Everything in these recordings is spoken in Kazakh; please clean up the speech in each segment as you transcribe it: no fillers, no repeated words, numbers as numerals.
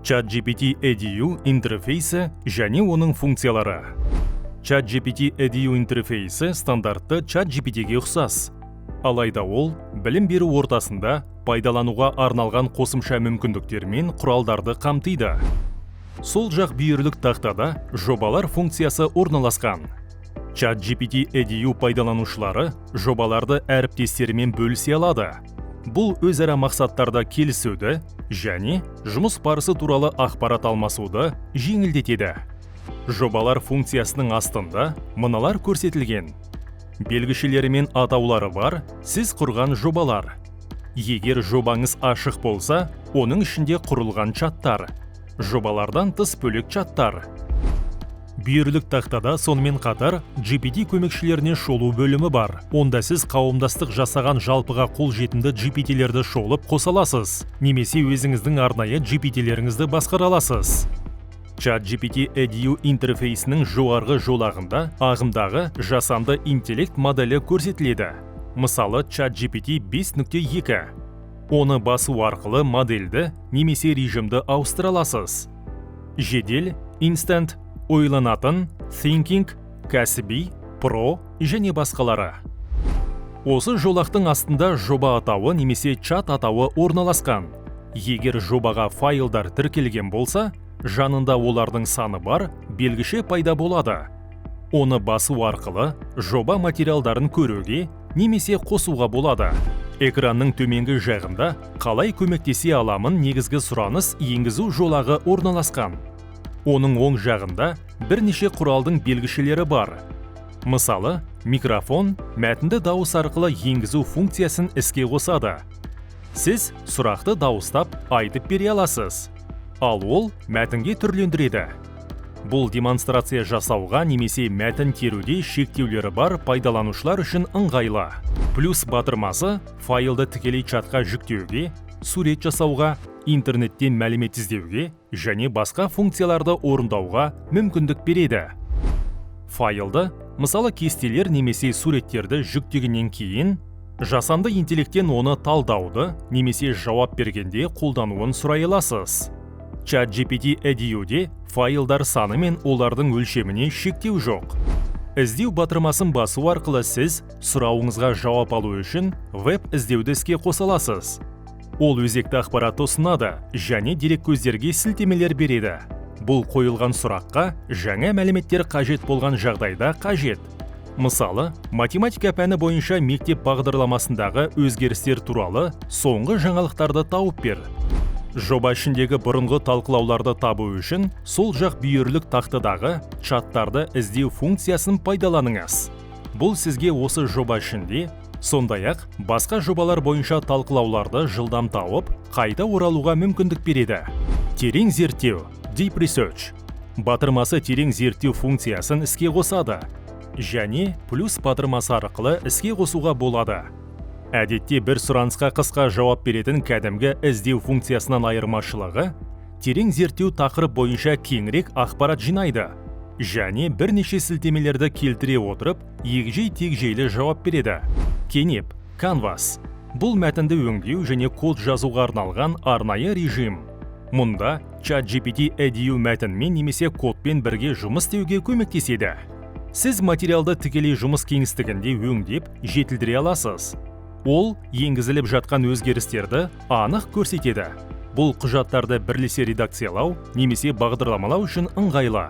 ChatGPT Edu интерфейсі және оның функциялары. ChatGPT Edu интерфейсі стандартты ChatGPT-ге ұқсас. Алайда ол білім беру ортасында пайдалануға арналған қосымша мүмкіндіктер мен құралдарды қамтиды. Сол жақ бүйірлік тақтада жобалар функциясы орналасқан. ChatGPT Edu пайдаланушылары жобаларды әріптестерімен бөлісе алады. Бұл өзара мақсаттарда келісуді және жұмыс барысы туралы ақпарат алмасуды жеңілдетеді. Жобалар функциясының астында мыналар көрсетілген. Белгішелері мен атаулары бар сіз құрған жобалар. Егер жобаңыз ашық болса, оның ішінде құрылған чаттар. Жобалардан тыс бөлек чаттар. Бүйірлік тақтада сонымен қатар GPT көмекшілеріне шолу бөлімі бар. Онда сіз қауымдастық жасаған жалпыға қолжетімді GPT-лерді шолып қоса аласыз, немесе өзіңіздің арнайы GPT-леріңізді басқара аласыз. ChatGPT Edu интерфейсінің жоғарғы жолағында ағымдағы жасанды интеллект моделі көрсетіледі. Мысалы, ChatGPT 5.2. Оны басу арқылы модельді немесе режимді ауыстыра аласыз. Жедел, Instant, ойланатын, Thinking, кәсіби, Pro және басқалары. Осы жолақтың астында жоба атауы немесе чат атауы орналасқан. Егер жобаға файлдар тіркелген болса, жанында олардың саны бар белгіше пайда болады. Оны басу арқылы жоба материалдарын көруге немесе қосуға болады. Экранның төменгі жағында қалай көмектесе аламын негізгі сұраныс енгізу жолағы орналасқан. Оның оң жағында бірнеше құралдың белгішелері бар. Мысалы, микрофон мәтінді дауыс арқылы енгізу функциясын іске қосады. Сіз сұрақты дауыстап айтып бере аласыз. Ал ол мәтінге түрлендіреді. Бұл демонстрация жасауға немесе мәтін теруде шектеулері бар пайдаланушылар үшін ыңғайлы. Плюс батырмасы файлды тікелей чатқа жүктеуге, сурет жасауға, интернеттен мәлімет іздеуге және басқа функцияларды орындауға мүмкіндік береді. Файлды, мысалы кестелер немесе суреттерді жүктегеннен кейін, жасанды интеллекттен оны талдауды немесе жауап бергенде қолдануын сұрай аласыз. ChatGPT Edu'де файлдар саны мен олардың өлшеміне шектеу жоқ. Іздеу батырмасын басу арқылы сіз сұрауыңызға жауап алу үшін веб іздеуді іске қоса аласыз. Ол өзекті ақпаратты ұсынады және дереккөздерге сілтемелер береді. Бұл қойылған сұраққа жаңа мәліметтер қажет болған жағдайда қажет. Мысалы, математика пәні бойынша мектеп бағдарламасындағы өзгерістер туралы соңғы жаңалықтарды тауып бер. Жоба ішіндегі бұрынғы талқылауларды табу үшін сол жақ бүйірлік тақтадағы чаттарды іздеу функциясын пайдаланыңыз. Бұл сізге осы жоба ішінде, сондай-ақ басқа жобалар бойынша талқылауларды жылдам тауып, қайта оралуға мүмкіндік береді. Терең зерттеу, Deep Research. Батырмасы терең зерттеу функциясын іске қосады және плюс батырмасы арқылы іске қосуға болады. Әдетте бір сұранысқа қысқа жауап беретін кәдімгі іздеу функциясынан айырмашылығы, терең зерттеу тақырып бойынша кеңірек ақпарат жинайды және бірнеше сілтемелерді келтіре отырып, егжей-тегжейлі жауап береді. Кенеп, Canvas. Бұл мәтінді өңдеу және код жазуға арналған арнайы режим. Мұнда ChatGPT Edu мәтінмен немесе кодпен бірге жұмыс істеуге көмектеседі. Сіз материалды тікелей жұмыс кеңістігінде өңдеп, жетілдіре аласыз. Ол енгізіліп жатқан өзгерістерді анық көрсетеді. Бұл құжаттарды бірлесе редакциялау немесе бағдарламалау үшін ыңғайлы.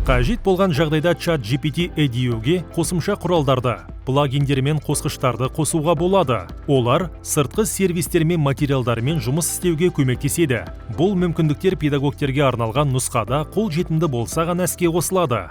Қажет болған жағдайда ChatGPT Edu'ге қосымша құралдарды, плагиндер мен қосқыштарды қосуға болады. Олар сыртқы сервистер мен материалдармен жұмыс істеуге көмектеседі. Бұл мүмкіндіктер педагогтерге арналған нұсқада қолжетімді болса ғана іске қосылады.